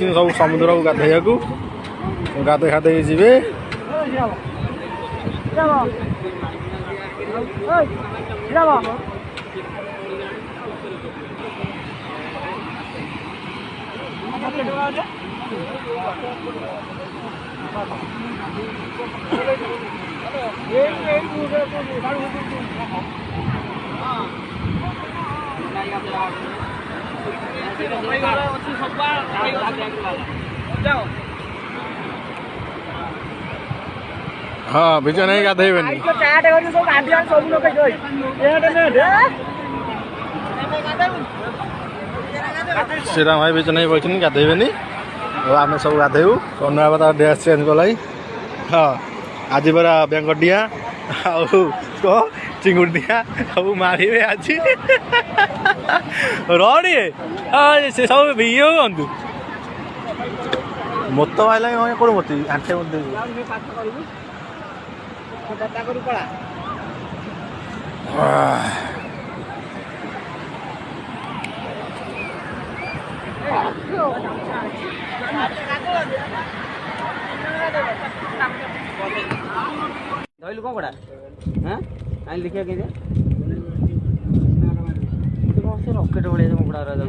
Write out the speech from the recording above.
सब समुद्र को गाधे गाधे खाधे जी हाँ विजय नहीं गाधे श्रीराम भाई विजय नहीं बोलते गाधे आम सब गाधेबू अनुराधा ड्रेस चेंज कल हाँ आज परा बेंगटिया चिंगुड़िया सब मारे आज रे से सब ये हूँ मत आइला कौन मत आठे मत धरलु कौन कड़ा हाँ आई लिखा के रॉकेट भाई मुकड़ा पहला